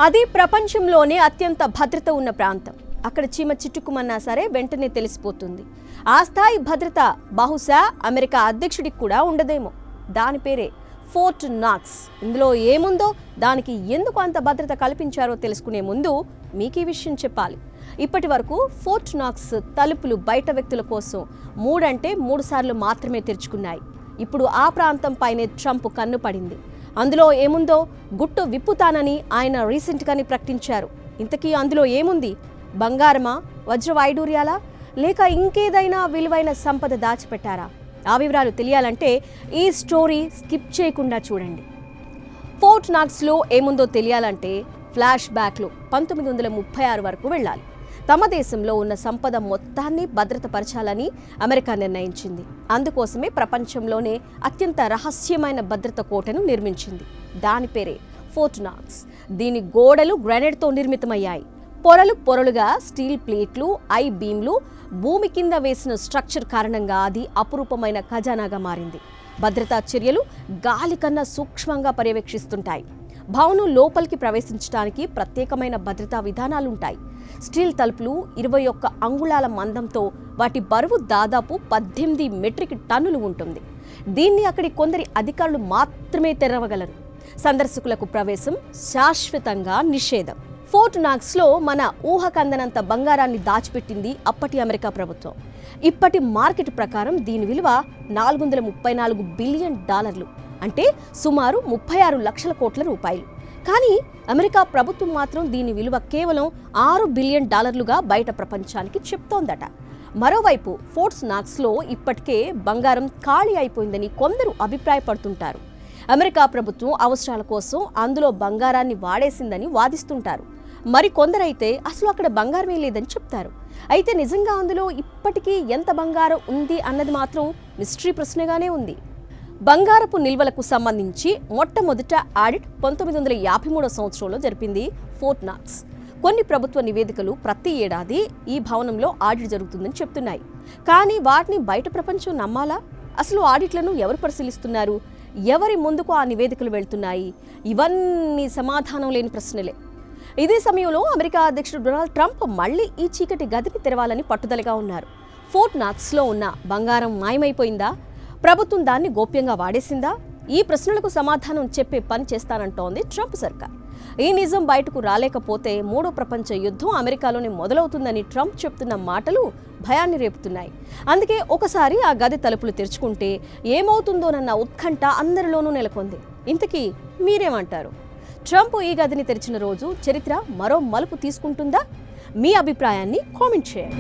అది ప్రపంచంలోనే అత్యంత భద్రత ఉన్న ప్రాంతం. అక్కడ చీమ చిట్టుకుమన్నా సరే వెంటనే తెలిసిపోతుంది. ఆ స్థాయి భద్రత బహుశా అమెరికా అధ్యక్షుడికి కూడా ఉండదేమో. దాని పేరే ఫోర్ట్ నాక్స్. ఇందులో ఏముందో, దానికి ఎందుకు అంత భద్రత కల్పించారో తెలుసుకునే ముందు మీకు ఈ విషయం చెప్పాలి. ఇప్పటి వరకు ఫోర్ట్ నాక్స్ తలుపులు బయట వ్యక్తుల కోసం 3 సార్లు మాత్రమే తెరుచుకున్నాయి. ఇప్పుడు ఆ ప్రాంతం పైనే ట్రంప్ కన్ను పడింది. అందులో ఏముందో గుట్టు విప్పుతానని ఆయన రీసెంట్గానే ప్రకటించారు. ఇంతకీ అందులో ఏముంది? బంగారమా, వజ్ర వైడూర్యాలా, లేక ఇంకేదైనా విలువైన సంపద దాచిపెట్టారా? ఆ వివరాలు తెలియాలంటే ఈ స్టోరీ స్కిప్ చేయకుండా చూడండి. ఫోర్ట్ నాక్స్లో ఏముందో తెలియాలంటే ఫ్లాష్ బ్యాక్లో 1936 వరకు వెళ్ళాలి. తమ దేశంలో ఉన్న సంపద మొత్తాన్ని భద్రతపరచాలని అమెరికా నిర్ణయించింది. అందుకోసమే ప్రపంచంలోనే అత్యంత రహస్యమైన భద్రత కోటను నిర్మించింది. దాని పేరే ఫోర్ట్ నాక్స్. దీని గోడలు గ్రానైట్తో నిర్మితమయ్యాయి. పొరలుగా స్టీల్ ప్లేట్లు, ఐ బీమ్లు, భూమి కింద వేసిన స్ట్రక్చర్ కారణంగా అది అపురూపమైన ఖజానాగా మారింది. భద్రతా చర్యలు గాలి కన్నా సూక్ష్మంగా పర్యవేక్షిస్తుంటాయి. భవనం లోపలికి ప్రవేశించడానికి ప్రత్యేకమైన భద్రతా విధానాలుంటాయి. స్టీల్ తలుపులు 21 అంగుళాల మందంతో, వాటి బరువు దాదాపు 18 మెట్రిక్ టన్నులు ఉంటుంది. దీన్ని అక్కడి కొందరి అధికారులు మాత్రమే తెరవగలరు. సందర్శకులకు ప్రవేశం శాశ్వతంగా నిషేధం. ఫోర్ట్ నాక్స్లో మన ఊహకందనంత బంగారాన్ని దాచిపెట్టింది అప్పటి అమెరికా ప్రభుత్వం. ఇప్పటి మార్కెట్ ప్రకారం దీని విలువ $434 బిలియన్, అంటే సుమారు 36 లక్షల కోట్ల రూపాయలు. కానీ అమెరికా ప్రభుత్వం మాత్రం దీని విలువ కేవలం $6 బిలియన్ బయట ప్రపంచానికి చెప్తోందట. మరోవైపు ఫోర్ట్ నాక్స్లో ఇప్పటికే బంగారం ఖాళీ అయిపోయిందని కొందరు అభిప్రాయపడుతుంటారు. అమెరికా ప్రభుత్వం అవసరాల కోసం అందులో బంగారాన్ని వాడేసిందని వాదిస్తుంటారు. మరి కొందరైతే అసలు అక్కడ బంగారమే లేదని చెప్తారు. అయితే నిజంగా అందులో ఇప్పటికీ ఎంత బంగారం ఉంది అన్నది మాత్రం మిస్టరీ ప్రశ్నగానే ఉంది. బంగారపు నిల్వలకు సంబంధించి మొట్టమొదట ఆడిట్ 1953 సంవత్సరంలో జరిపింది ఫోర్ట్ నాక్స్. కొన్ని ప్రభుత్వ నివేదికలు ప్రతి ఏడాది ఈ భవనంలో ఆడిట్ జరుగుతుందని చెప్తున్నాయి. కానీ వాటిని బయట ప్రపంచం నమ్మాలా? అసలు ఆడిట్లను ఎవరు పరిశీలిస్తున్నారు? ఎవరి ముందుకు ఆ నివేదికలు వెళ్తున్నాయి? ఇవన్నీ సమాధానం లేని ప్రశ్నలే. ఇదే సమయంలో అమెరికా అధ్యక్షుడు డొనాల్డ్ ట్రంప్ మళ్లీ ఈ చీకటి గదిని తెరవాలని పట్టుదలగా ఉన్నారు. ఫోర్ట్ నాక్స్లో ఉన్న బంగారం మాయమైపోయిందా? ప్రభుత్వం దాన్ని గోప్యంగా వాడేసిందా? ఈ ప్రశ్నలకు సమాధానం చెప్పే పని చేస్తానంటోంది ట్రంప్ సర్కార్. ఈ నిజం బయటకు రాలేకపోతే 3వ ప్రపంచ యుద్ధం అమెరికాలోనే మొదలవుతుందని ట్రంప్ చెప్తున్న మాటలు భయాన్ని రేపుతున్నాయి. అందుకే ఒకసారి ఆ గది తలుపులు తెరుచుకుంటే ఏమవుతుందోనన్న ఉత్కంఠ అందరిలోనూ నెలకొంది. ఇంతకీ మీరేమంటారు? ట్రంప్ ఈ గదిని తెరిచిన రోజు చరిత్ర మరో మలుపు తీసుకుంటుందా? మీ అభిప్రాయాన్ని కామెంట్ చేయండి.